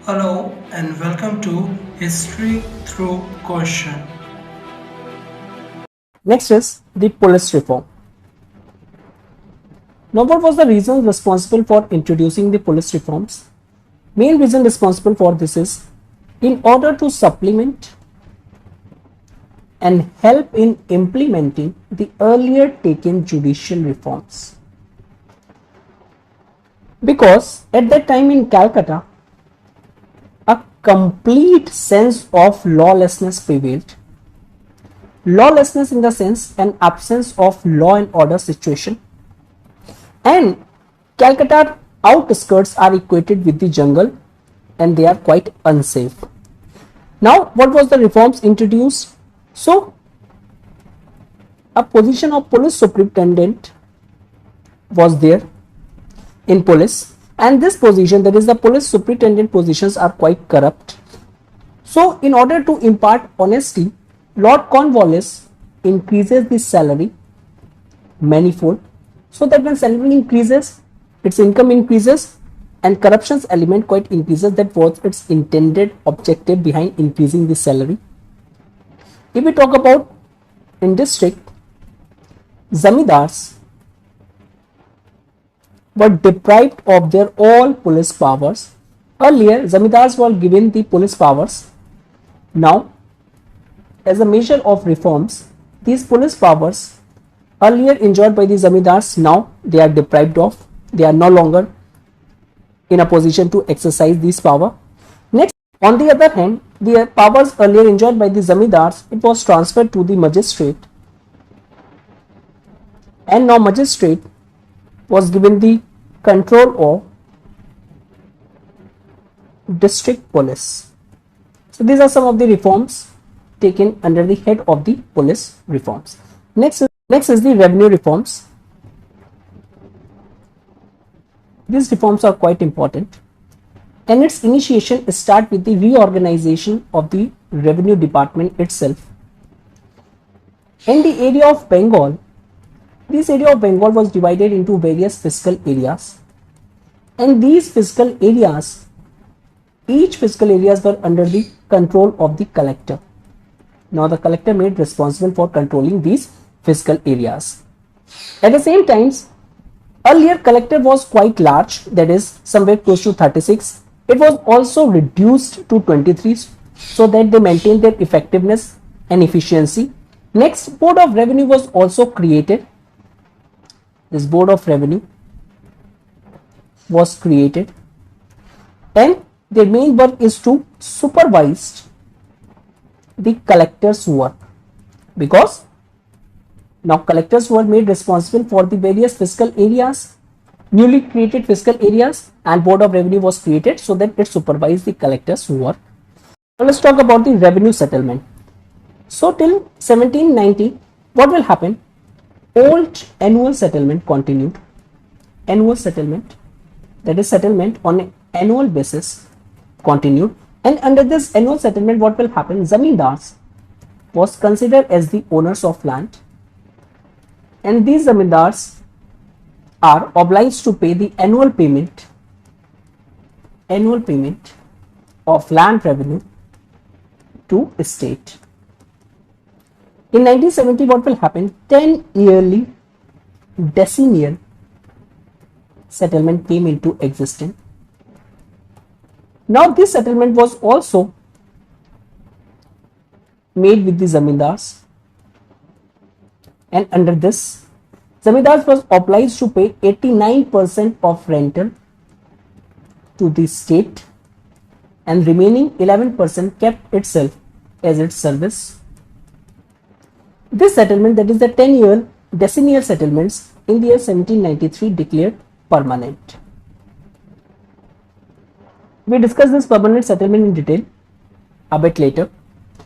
Hello and welcome to History Through Question. Next is the police reform. Now, what was the reason responsible for introducing the police reforms? Main reason responsible for this is in order to supplement and help in implementing the earlier taken judicial reforms. Because at that time in Calcutta, a complete sense of lawlessness prevailed. Lawlessness in the sense an absence of law and order situation, and Calcutta outskirts are equated with the jungle and they are quite unsafe. Now, what was the reforms introduced? So, a position of police superintendent was there in police, and this position, that is the police superintendent positions, are quite corrupt. So, in order to impart honesty, Lord Cornwallis increases the salary manifold, so that when salary increases, its income increases and corruption's element quite increases. That was its intended objective behind increasing the salary. If we talk about in district, zamindars were deprived of their all police powers. Earlier, zamindars were given the police powers. Now, as a measure of reforms, these police powers earlier enjoyed by the zamindars, now they are deprived of. They are no longer in a position to exercise this power. Next, on the other hand, the powers earlier enjoyed by the zamindars, it was transferred to the magistrate, and now magistrate was given the control of district police. So these are some of the reforms taken under the head of the police reforms. Next is the revenue reforms. These reforms are quite important, and its initiation start with the reorganization of the revenue department itself. In the area of Bengal, this area of Bengal was divided into various fiscal areas, and these fiscal areas, each fiscal areas were under the control of the collector. Now the collector made responsible for controlling these fiscal areas. At the same time, earlier collector was quite large, that is somewhere close to 36. It was also reduced to 23 so that they maintained their effectiveness and efficiency. Next, Board of Revenue was also created. This Board of Revenue was created, and their main work is to supervise the collectors' work, because now collectors were made responsible for the various fiscal areas, newly created fiscal areas, and Board of Revenue was created so that it supervised the collectors' work. Now let's talk about the revenue settlement. So till 1790, what will happen? Old annual settlement continued. Annual settlement, that is settlement on an annual basis, continued. And under this annual settlement, what will happen? Zamindars was considered as the owners of land, and these zamindars are obliged to pay the annual payment of land revenue to state. In 1970, what will happen? 10 yearly decennial settlement came into existence. Now this settlement was also made with the zamindars, and under this, zamindars was obliged to pay 89% of rental to the state, and remaining 11% kept itself as its service. This settlement, that is the 10-year decennial settlements, in the year 1793 declared permanent. We discuss this permanent settlement in detail a bit later.